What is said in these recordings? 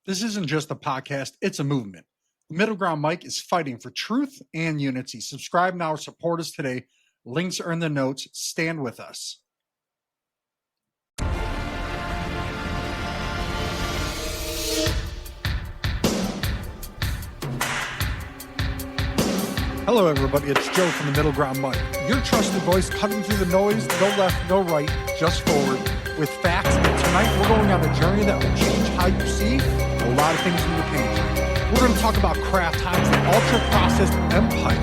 This isn't just a podcast, it's a movement. The Middle Ground Mike is fighting for truth and unity. Subscribe now or support us today. Links are in the notes. Stand with us. Hello, everybody. It's Joe from the Middle Ground Mike. Your trusted voice cutting through the noise, no left, no right, just forward with facts. And tonight we're going on a journey that will change how you see a lot of things in your pantry. We're going to talk about Kraft Heinz, the ultra-processed empire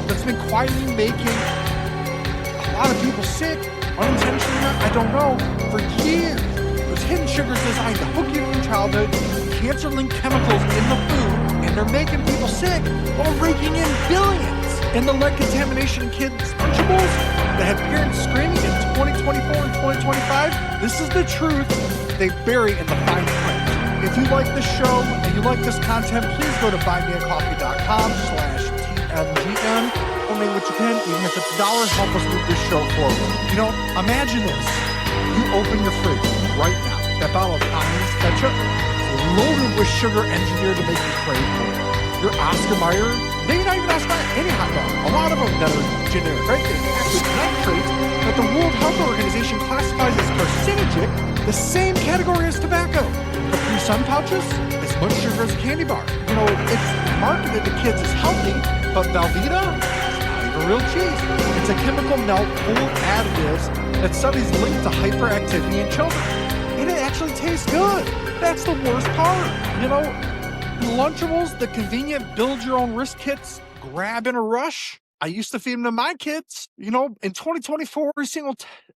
that's been quietly making a lot of people sick, unintentionally or not, I don't know, for years. There's hidden sugars designed to hook you from childhood, cancer-linked chemicals in the food, and they're making people sick while raking in billions. And the lead contamination in kids' Lunchables that have parents screaming in 2024 and 2025, this is the truth they bury in the fine print. If you like this show and you like this content, please go to buymeacoffee.com/TMGM. Donate what you can, even if it's $1, help us move this show forward. You know, imagine this. You open your fridge right now. That bottle of Heinz ketchup is loaded with sugar engineered to make you crave for it. Your Oscar Mayer, maybe not even Oscar Mayer, any hot dog. A lot of them that are generic, right? They packed with nitrates that the World Health Organization classifies as carcinogenic, the same category as tobacco. Capri Sun pouches, as much sugar as a candy bar. You know, it's marketed to kids as healthy, but Velveeta, it's not even real cheese. It's a chemical melt full of additives that studies link to hyperactivity in children. And it actually tastes good. That's the worst part. You know, Lunchables, the convenient build-your-own risk kits, grab in a rush. I used to feed them to my kids. You know, in 2024,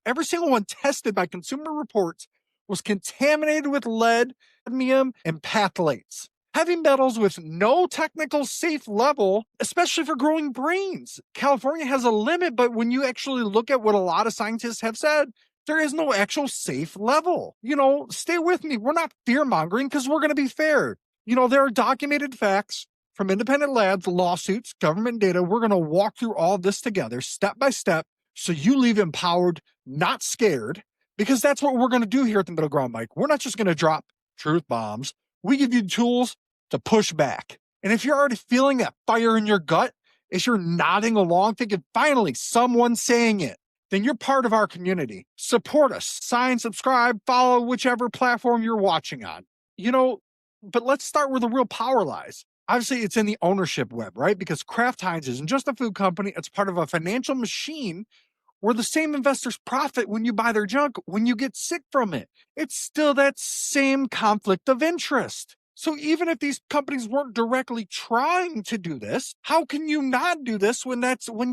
every single one tested by Consumer Reports was contaminated with lead, cadmium, and phthalates. Heavy metals with no technical safe level, especially for growing brains. California has a limit, but when you actually look at what a lot of scientists have said, there is no actual safe level. You know, stay with me. We're not fear-mongering because we're going to be fair. You know, there are documented facts from independent labs, lawsuits, government data. We're going to walk through all this together, step by step, so you leave empowered, not scared, because that's what we're going to do here at the Middle Ground Mike. We're not just going to drop truth bombs. We give you tools to push back. And if you're already feeling that fire in your gut, as you're nodding along, thinking, finally, someone's saying it, then you're part of our community. Support us. Sign, subscribe, follow whichever platform you're watching on. You know, but let's start where the real power lies. Obviously, it's in the ownership web, right? Because Kraft Heinz isn't just a food company. It's part of a financial machine where the same investors profit when you buy their junk, when you get sick from it. It's still that same conflict of interest. So even if these companies weren't directly trying to do this, how can you not do this when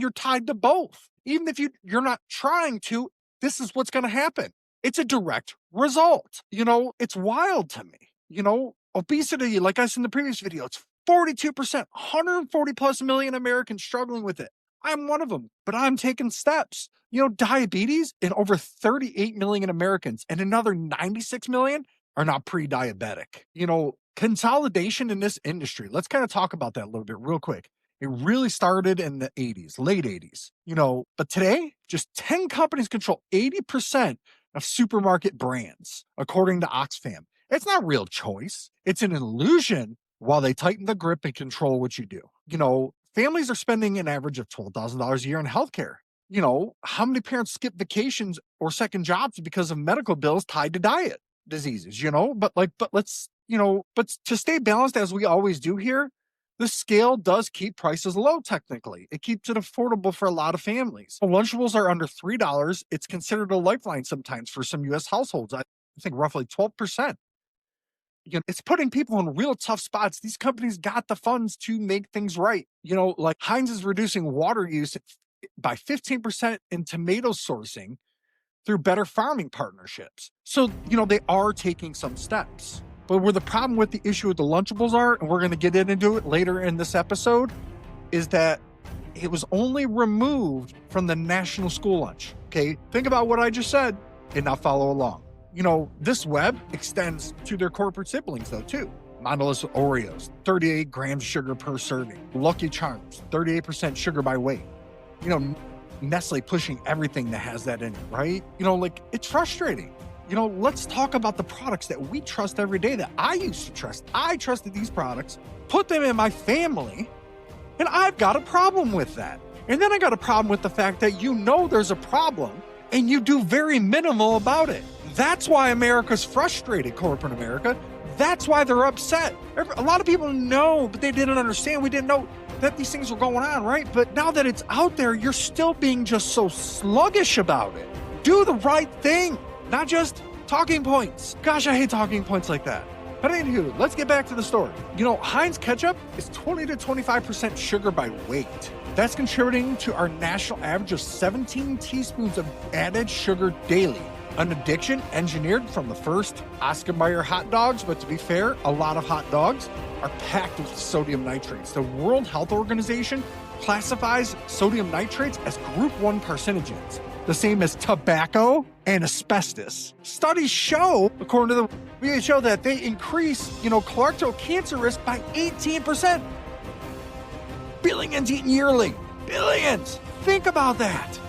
you're tied to both? Even if you're not trying to, this is what's going to happen. It's a direct result. You know, it's wild to me. You know, obesity, like I said in the previous video, it's 42%, 140 plus million Americans struggling with it. I'm one of them, but I'm taking steps. You know, diabetes in over 38 million Americans and another 96 million are not pre-diabetic. You know, consolidation in this industry, let's kind of talk about that a little bit real quick. It really started in the 80s, late 80s, you know, but today, just 10 companies control 80% of supermarket brands, according to Oxfam. It's not real choice. It's an illusion while they tighten the grip and control what you do. You know, families are spending an average of $12,000 a year in healthcare. You know, how many parents skip vacations or second jobs because of medical bills tied to diet diseases, you know? But let's, you know, but to stay balanced as we always do here, the scale does keep prices low technically. It keeps it affordable for a lot of families. Lunchables are under $3. It's considered a lifeline sometimes for some U.S. households. I think roughly 12%. You know, it's putting people in real tough spots. These companies got the funds to make things right. You know, like Heinz is reducing water use by 15% in tomato sourcing through better farming partnerships. So, you know, they are taking some steps. But where the problem with the issue with the Lunchables are, and we're going to get into it later in this episode, is that it was only removed from the national school lunch. Okay, think about what I just said and now follow along. You know, this web extends to their corporate siblings, though, too. Mondelez Oreos, 38 grams sugar per serving. Lucky Charms, 38% sugar by weight. You know, Nestle pushing everything that has that in it, right? You know, like, it's frustrating. Let's talk about the products that we trust every day that I used to trust. I trusted these products, put them in my family, and I've got a problem with that. And then I got a problem with the fact that there's a problem and you do very minimal about it. That's why America's frustrated, corporate America. That's why they're upset. A lot of people know, but they didn't understand. We didn't know that these things were going on, right? But now that it's out there, you're still being just so sluggish about it. Do the right thing, not just talking points. Gosh, I hate talking points like that. But anywho, let's get back to the story. Heinz ketchup is 20 to 25% sugar by weight. That's contributing to our national average of 17 teaspoons of added sugar daily. An addiction engineered from the first Oscar Mayer hot dogs, but to be fair, a lot of hot dogs are packed with sodium nitrates. The World Health Organization classifies sodium nitrates as group 1 carcinogens, the same as tobacco and asbestos. Studies show, according to the WHO, that they increase, colorectal cancer risk by 18%. Billions eaten yearly. Billions. Think about that.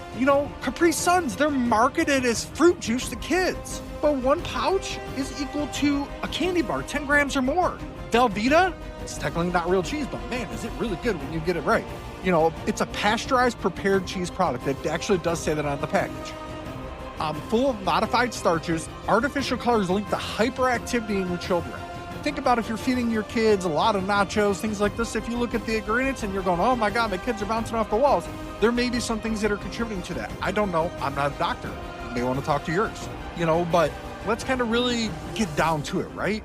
Capri Suns, they're marketed as fruit juice to kids, but 1 pouch is equal to a candy bar, 10 grams or more. Velveeta, it's technically not real cheese, but man, is it really good when you get it right. It's a pasteurized prepared cheese product. It actually does say that on the package. Full of modified starches, artificial colors linked to hyperactivity in your children. Think about if you're feeding your kids a lot of nachos, things like this. If you look at the ingredients and you're going, oh my God, my kids are bouncing off the walls, there may be some things that are contributing to that. I don't know. I'm not a doctor. You may want to talk to yours, but let's kind of really get down to it, right?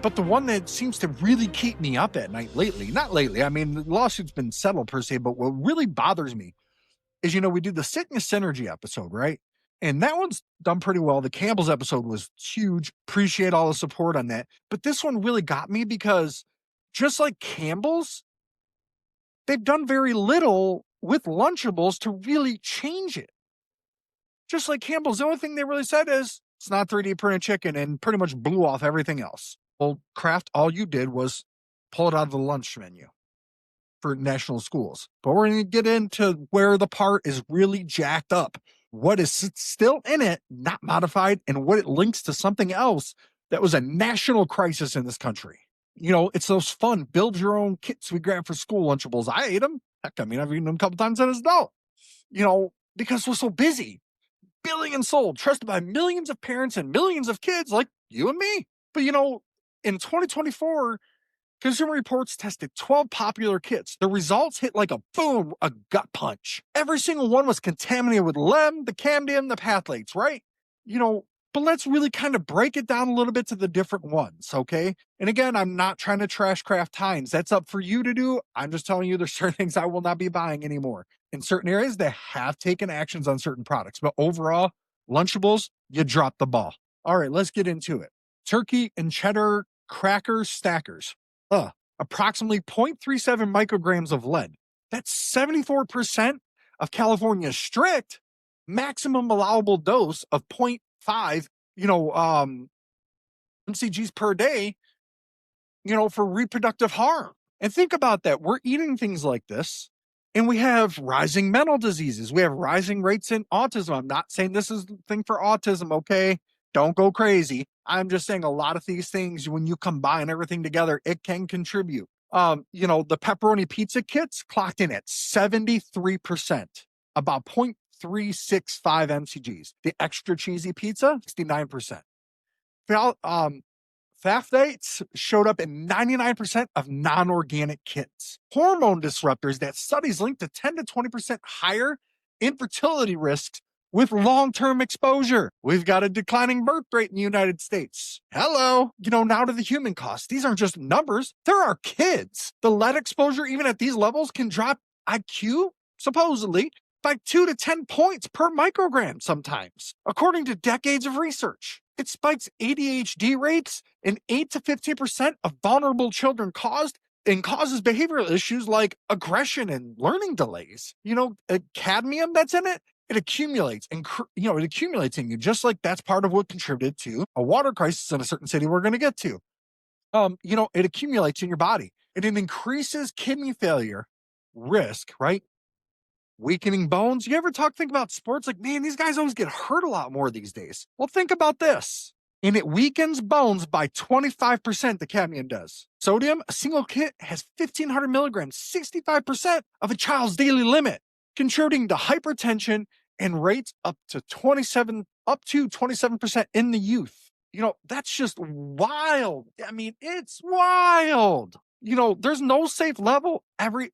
But the one that seems to really keep me up at night not lately, I mean, the lawsuit's been settled per se, but what really bothers me is, we did the sickness synergy episode, right? And that one's done pretty well. The Campbell's episode was huge. Appreciate all the support on that. But this one really got me because just like Campbell's, they've done very little with Lunchables to really change it. Just like Campbell's, the only thing they really said is it's not 3D printed chicken and pretty much blew off everything else. Well, Kraft, all you did was pull it out of the lunch menu for national schools. But we're going to get into where the part is really jacked up. What is still in it, not modified, and what it links to something else that was a national crisis in this country. It's those fun, build your own kits we grab for school Lunchables. I ate them. Heck, I've eaten them a couple times as an adult. Because we're so busy. Billions sold, trusted by millions of parents and millions of kids like you and me. But in 2024, Consumer Reports tested 12 popular kits. The results hit like a gut punch. Every single one was contaminated with lem, the camdium, the phthalates, right? But let's really kind of break it down a little bit to the different ones, okay? And again, I'm not trying to trash Kraft Heinz. That's up for you to do. I'm just telling you there's certain things I will not be buying anymore. In certain areas, they have taken actions on certain products. But overall, Lunchables, you dropped the ball. All right, let's get into it. Turkey and cheddar cracker stackers. Approximately 0.37 micrograms of lead. That's 74% of California's strict maximum allowable dose of 0.5, mcgs per day, for reproductive harm. And think about that. We're eating things like this, and we have rising mental diseases. We have rising rates in autism. I'm not saying this is the thing for autism, okay? Don't go crazy. I'm just saying a lot of these things, when you combine everything together, it can contribute. The pepperoni pizza kits clocked in at 73%, about 0.365 mcgs. The extra cheesy pizza, 69%. Phthalates showed up in 99% of non-organic kits. Hormone disruptors that studies linked to 10 to 20% higher infertility risks with long-term exposure. We've got a declining birth rate in the United States. Hello. Now to the human cost. These aren't just numbers. There are kids. The lead exposure, even at these levels, can drop IQ, supposedly, by 2 to 10 points per microgram sometimes, according to decades of research. It spikes ADHD rates in 8 to 15% of vulnerable children and causes behavioral issues like aggression and learning delays. Cadmium that's in it, it accumulates and, it accumulates in you, just like that's part of what contributed to a water crisis in a certain city we're going to get to. It accumulates in your body and it increases kidney failure risk, right? Weakening bones. You ever think about sports? Like, man, these guys always get hurt a lot more these days. Well, think about this. And it weakens bones by 25%, the cadmium does. Sodium, a single kit has 1,500 milligrams, 65% of a child's daily limit, contributing to hypertension and rates up to 27% in the youth. That's just wild. I mean, it's wild. There's no safe level. Every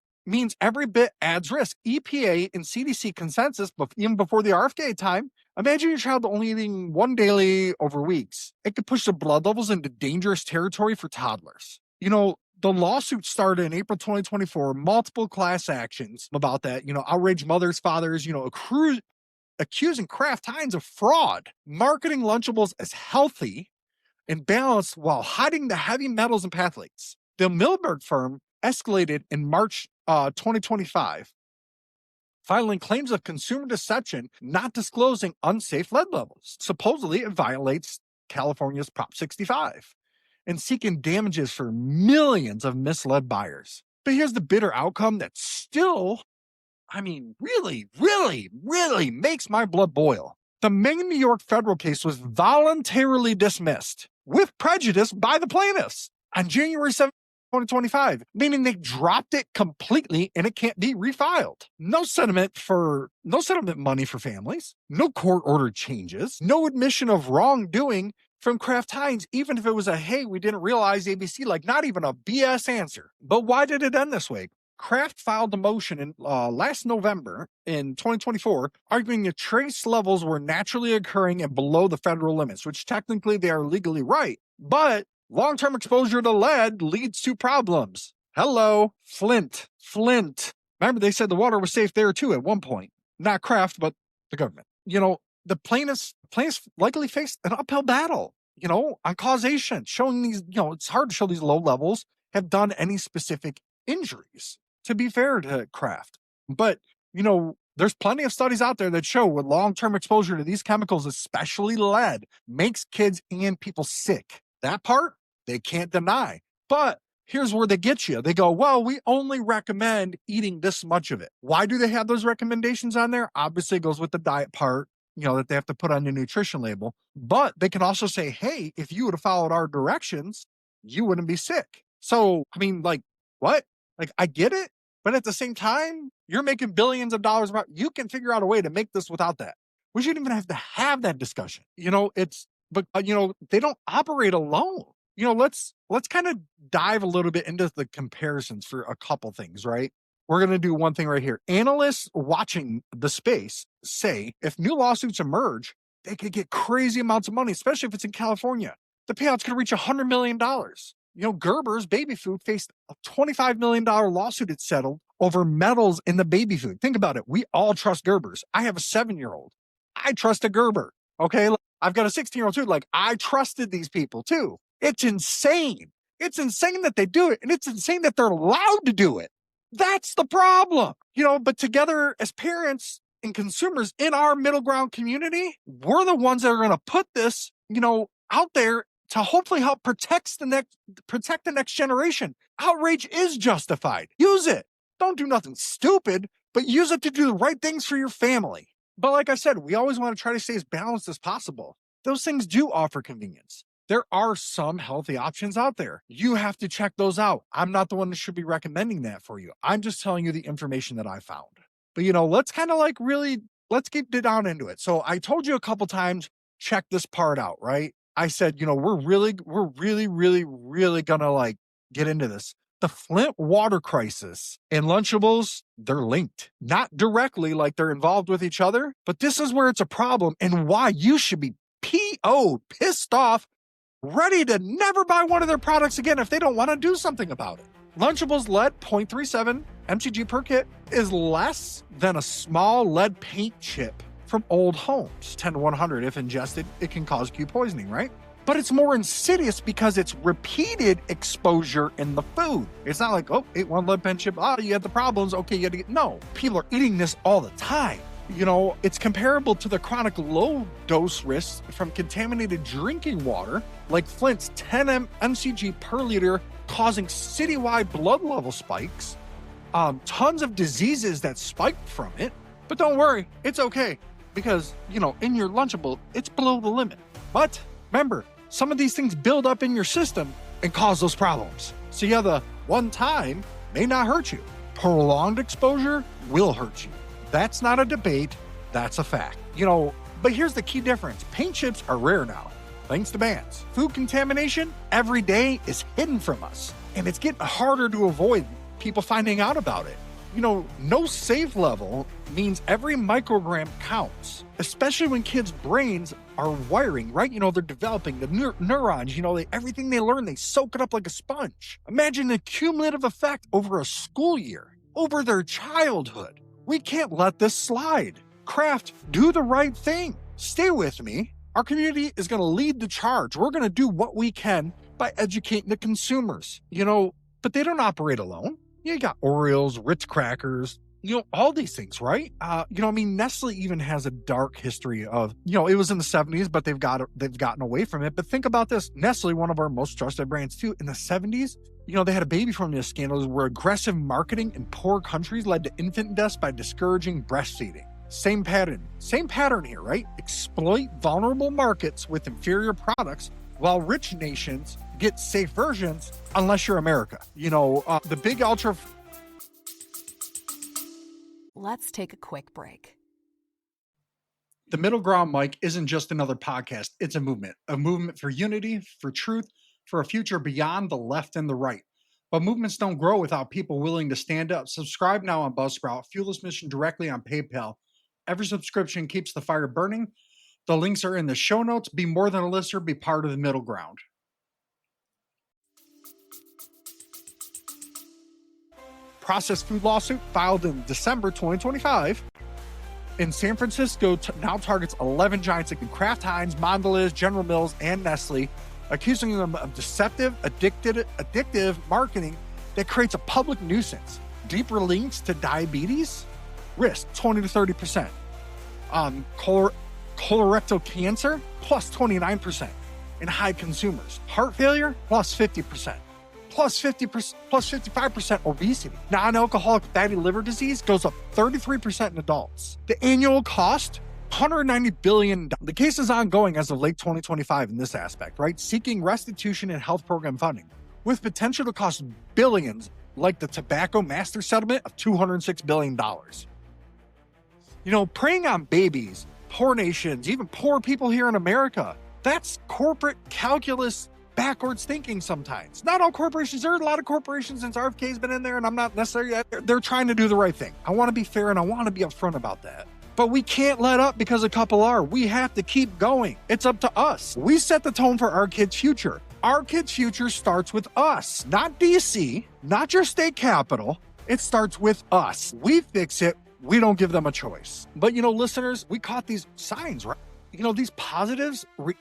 bit adds risk. EPA and CDC consensus, even before the RFK time, imagine your child only eating one daily over weeks. It could push the blood levels into dangerous territory for toddlers. The lawsuit started in April 2024, multiple class actions about that, outraged mothers, fathers, accusing Kraft Heinz of fraud, marketing Lunchables as healthy and balanced while hiding the heavy metals and phthalates. The Milberg firm escalated in March 2025, filing claims of consumer deception, not disclosing unsafe lead levels. Supposedly, it violates California's Prop 65 and seeking damages for millions of misled buyers. But here's the bitter outcome that still, really, really, really makes my blood boil. The main New York federal case was voluntarily dismissed with prejudice by the plaintiffs on January 7th, 2025, meaning they dropped it completely and it can't be refiled. No settlement money for families, no court order changes, no admission of wrongdoing from Kraft Heinz, even if it was a, hey, we didn't realize ABC, like not even a BS answer. But why did it end this way? Kraft filed a motion in last November in 2024, arguing that trace levels were naturally occurring and below the federal limits, which technically they are legally right. But long-term exposure to lead leads to problems. Hello, Flint. Remember, they said the water was safe there too at one point. Not Kraft, but the government. The plaintiffs likely faced an uphill battle, on causation, showing these, it's hard to show these low levels have done any specific injuries, to be fair to Kraft. But, there's plenty of studies out there that show with long-term exposure to these chemicals, especially lead, makes kids and people sick. That part, they can't deny. But here's where they get you. They go, well, we only recommend eating this much of it. Why do they have those recommendations on there? Obviously, it goes with the diet part, that they have to put on the nutrition label. But they can also say, hey, if you would have followed our directions, you wouldn't be sick. So, what? I get it. But at the same time, you're making billions of dollars. You can figure out a way to make this without that. We shouldn't even have to have that discussion. They don't operate alone. Let's kind of dive a little bit into the comparisons for a couple things, right? We're going to do one thing right here. Analysts watching the space say if new lawsuits emerge, they could get crazy amounts of money, especially if it's in California. The payouts could reach $100 million. Gerber's baby food faced a $25 million lawsuit it settled over metals in the baby food. Think about it. We all trust Gerber's. I have a 7-year-old. I trust a Gerber. Okay. I've got a 16-year-old too. I trusted these people too. It's insane. It's insane that they do it. And it's insane that they're allowed to do it. That's the problem. But together as parents and consumers in our middle ground community, we're the ones that are going to put this, out there to hopefully help protect the next generation. Outrage is justified. Use it. Don't do nothing stupid, but use it to do the right things for your family. But like I said, we always want to try to stay as balanced as possible. Those things do offer convenience. There are some healthy options out there. You have to check those out. I'm not the one that should be recommending that for you. I'm just telling you the information that I found. But let's kind of let's get down into it. So I told you a couple times, check this part out, right? I said, we're really gonna get into this. The Flint water crisis and Lunchables, they're linked. Not directly they're involved with each other, but this is where it's a problem and why you should be pissed off, ready to never buy one of their products again if they don't want to do something about it. Lunchables lead 0.37 mcg per kit is less than a small lead paint chip from old homes. 10 to 100 if ingested, it can cause acute poisoning, right? But it's more insidious because it's repeated exposure in the food. It's not ate one lead paint chip, you had the problems, okay, you had to get... No, people are eating this all the time. It's comparable to the chronic low dose risks from contaminated drinking water, like Flint's 10 mcg per liter, causing citywide blood level spikes, tons of diseases that spiked from it. But don't worry, it's okay because, in your Lunchable, it's below the limit. But remember, some of these things build up in your system and cause those problems. So yeah, the one time may not hurt you. Prolonged exposure will hurt you. That's not a debate, that's a fact. But here's the key difference. Paint chips are rare now, thanks to bans. Food contamination every day is hidden from us, and it's getting harder to avoid people finding out about it. No safe level means every microgram counts, especially when kids' brains are wiring, right? They're developing the neurons, everything they learn, they soak it up like a sponge. Imagine the cumulative effect over a school year, over their childhood. We can't let this slide. Kraft, do the right thing. Stay with me. Our community is going to lead the charge. We're going to do what we can by educating the consumers, but they don't operate alone. You got Oreos, Ritz crackers, all these things, right? Nestle even has a dark history of, it was in the 70s, but they've gotten away from it. But think about this. Nestle, one of our most trusted brands too, in the 70s, they had a baby formula scandals where aggressive marketing in poor countries led to infant deaths by discouraging breastfeeding. Same pattern here, right? Exploit vulnerable markets with inferior products while rich nations get safe versions unless you're America. The big ultra... Let's take a quick break. The Middle Ground, Mike, isn't just another podcast. It's a movement for unity, for truth, for a future beyond the left and the right. But movements don't grow without people willing to stand up. Subscribe now on Buzzsprout. Fuel this mission directly on PayPal. Every subscription keeps the fire burning. The links are in the show notes. Be more than a listener. Be part of the Middle Ground. Processed food lawsuit filed in December 2025 in San Francisco now targets 11 giants like Kraft Heinz, Mondelez, General Mills, and Nestle, accusing them of deceptive, addictive marketing that creates a public nuisance. Deeper links to diabetes risk 20 to 30%. Colorectal cancer plus 29% in high consumers. Heart failure plus 50%. Plus 55% obesity. Non-alcoholic fatty liver disease goes up 33% in adults. The annual cost, $190 billion. The case is ongoing as of late 2025 in this aspect, right? Seeking restitution and health program funding, with potential to cost billions, like the tobacco master settlement of $206 billion. Preying on babies, poor nations, even poor people here in America, that's corporate calculus backwards thinking sometimes. Not all corporations. There are a lot of corporations since RFK's been in there, and I'm not necessarily yet. They're trying to do the right thing. I want to be fair, and I want to be upfront about that. But we can't let up because a couple are. We have to keep going. It's up to us. We set the tone for our kids' future. Our kids' future starts with us, not DC, not your state capital. It starts with us. We fix it. We don't give them a choice. But, listeners, we caught these signs, right? These positives are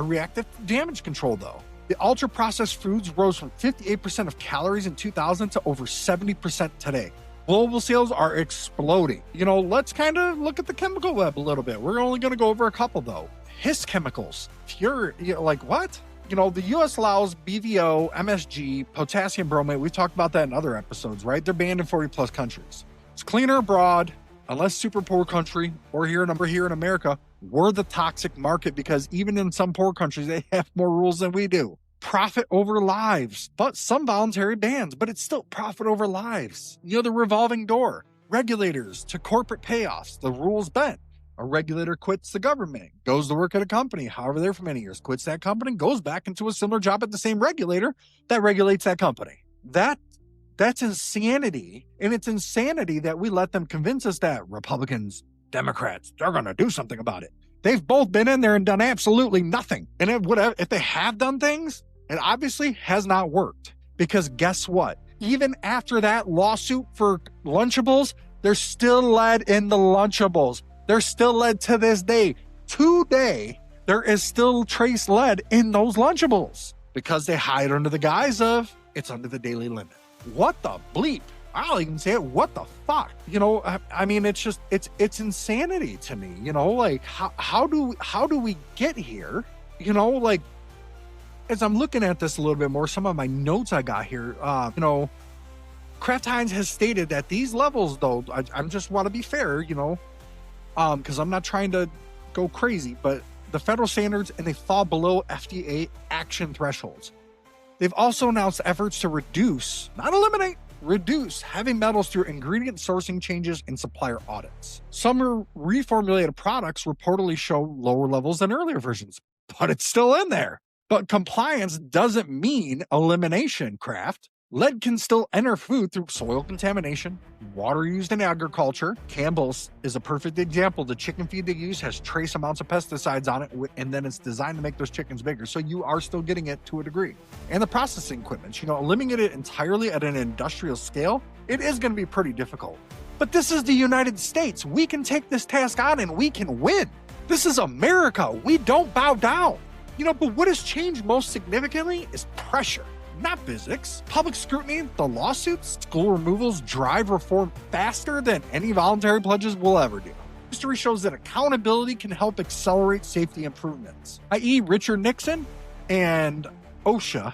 reactive to damage control, though. The ultra-processed foods rose from 58% of calories in 2000 to over 70% today. Global sales are exploding. Let's kind of look at the chemical web a little bit. We're only going to go over a couple, though. His chemicals. Like what? The U.S. allows BVO, MSG, potassium bromate. We've talked about that in other episodes, right? They're banned in 40-plus countries. It's cleaner abroad, unless super poor country, or here in America, we're the toxic market because even in some poor countries, they have more rules than we do. Profit over lives, but some voluntary bans, but it's still profit over lives. The revolving door, regulators to corporate payoffs, the rules bent. A regulator quits the government, goes to work at a company, however there for many years, quits that company, goes back into a similar job at the same regulator that regulates that company. That's insanity. And it's insanity that we let them convince us that Republicans, Democrats, they're going to do something about it. They've both been in there and done absolutely nothing. And if they have done things, it obviously has not worked. Because guess what? Even after that lawsuit for Lunchables, they're still led in the Lunchables. They're still led to this day. Today, there is still trace lead in those Lunchables because they hide under the guise of it's under the daily limit. What the bleep? I'll even say it. What the fuck? It's insanity to me. How do we get here? As I'm looking at this a little bit more, some of my notes I got here, Kraft Heinz has stated that these levels, though, I just want to be fair, because I'm not trying to go crazy, but the federal standards, and they fall below FDA action thresholds. They've also announced efforts to reduce, not eliminate, reduce heavy metals through ingredient sourcing changes and supplier audits. Some reformulated products reportedly show lower levels than earlier versions, but it's still in there. But compliance doesn't mean elimination, Kraft. Lead can still enter food through soil contamination, water used in agriculture. Campbell's is a perfect example. The chicken feed they use has trace amounts of pesticides on it, and then it's designed to make those chickens bigger. So you are still getting it to a degree. And the processing equipment, eliminating it entirely at an industrial scale, it is going to be pretty difficult. But this is the United States. We can take this task on and we can win. This is America. We don't bow down. But what has changed most significantly is pressure. Not physics. Public scrutiny, the lawsuits, school removals drive reform faster than any voluntary pledges will ever do. History shows that accountability can help accelerate safety improvements, i.e. Richard Nixon and OSHA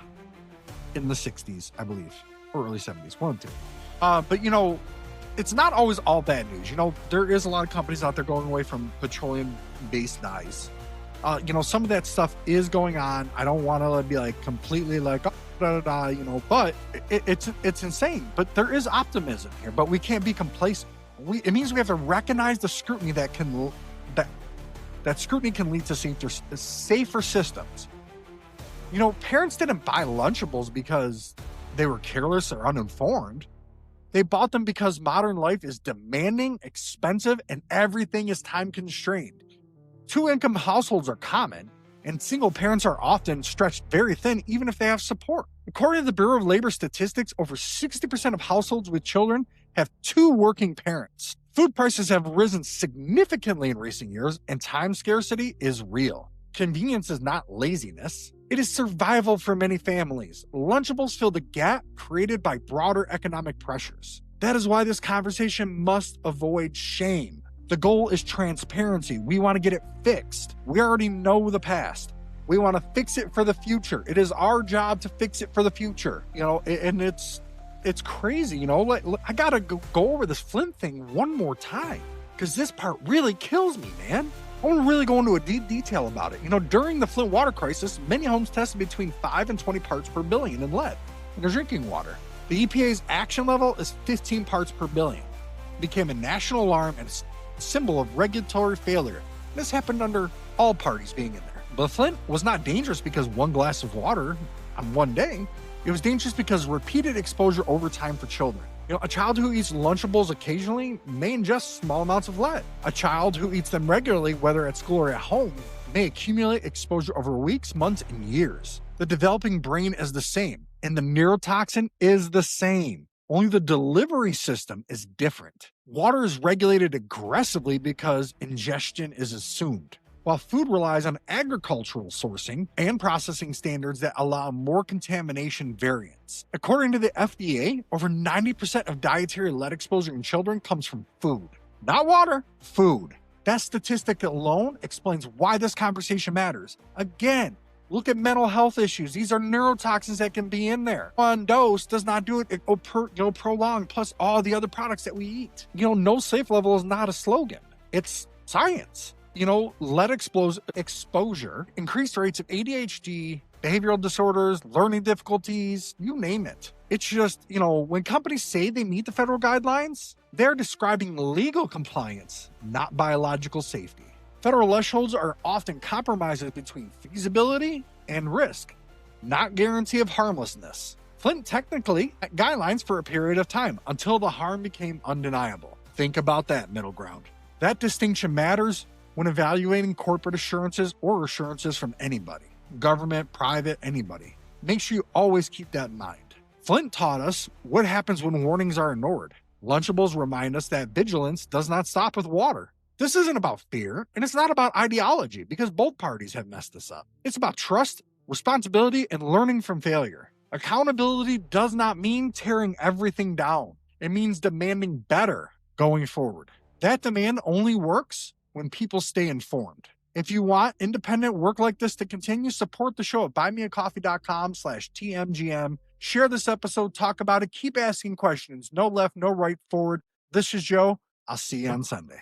in the 60s, I believe, or early 70s, one of the two. But, it's not always all bad news. There is a lot of companies out there going away from petroleum-based dyes. Some of that stuff is going on. I don't want to be completely but it's insane. But there is optimism here, but we can't be complacent. It means we have to recognize the scrutiny that scrutiny can lead to safer systems. Parents didn't buy Lunchables because they were careless or uninformed. They bought them because modern life is demanding, expensive, and everything is time constrained. Two-income households are common, and single parents are often stretched very thin even if they have support. According to the Bureau of Labor Statistics, over 60% of households with children have two working parents. Food prices have risen significantly in recent years, and time scarcity is real. Convenience is not laziness. It is survival for many families. Lunchables fill the gap created by broader economic pressures. That is why this conversation must avoid shame. The goal is transparency. We want to get it fixed. We already know the past. We want to fix it for the future. It is our job to fix it for the future. And it's crazy. I gotta go over this Flint thing one more time because this part really kills me, man. I want to really go into a deep detail about it. During the Flint water crisis, many homes tested between 5 and 20 parts per billion in lead in their drinking water. The EPA's action level is 15 parts per billion. It became a national alarm and symbol of regulatory failure. This happened under all parties being in there. But Flint was not dangerous because one glass of water on one day. It was dangerous because repeated exposure over time for children. A child who eats Lunchables occasionally may ingest small amounts of lead. A child who eats them regularly, whether at school or at home, may accumulate exposure over weeks, months, and years. The developing brain is the same, and the neurotoxin is the same. Only the delivery system is different. Water is regulated aggressively because ingestion is assumed, while food relies on agricultural sourcing and processing standards that allow more contamination variance. According to the FDA, over 90% of dietary lead exposure in children comes from food. Not water, food. That statistic alone explains why this conversation matters. Again, look at mental health issues. These are neurotoxins that can be in there. One dose does not do it. Prolonged, plus all the other products that we eat. No safe level is not a slogan. It's science. Lead exposure, increased rates of ADHD, behavioral disorders, learning difficulties, you name it. It's just, when companies say they meet the federal guidelines, they're describing legal compliance, not biological safety. Federal thresholds are often compromises between feasibility and risk, not guarantee of harmlessness. Flint technically had guidelines for a period of time until the harm became undeniable. Think about that middle ground. That distinction matters when evaluating corporate assurances or assurances from anybody, government, private, anybody. Make sure you always keep that in mind. Flint taught us what happens when warnings are ignored. Lunchables remind us that vigilance does not stop with water. This isn't about fear, and it's not about ideology, because both parties have messed this up. It's about trust, responsibility, and learning from failure. Accountability does not mean tearing everything down. It means demanding better going forward. That demand only works when people stay informed. If you want independent work like this to continue, support the show at buymeacoffee.com/TMGM. Share this episode, talk about it, keep asking questions. No left, no right, forward. This is Joe. I'll see you on Sunday.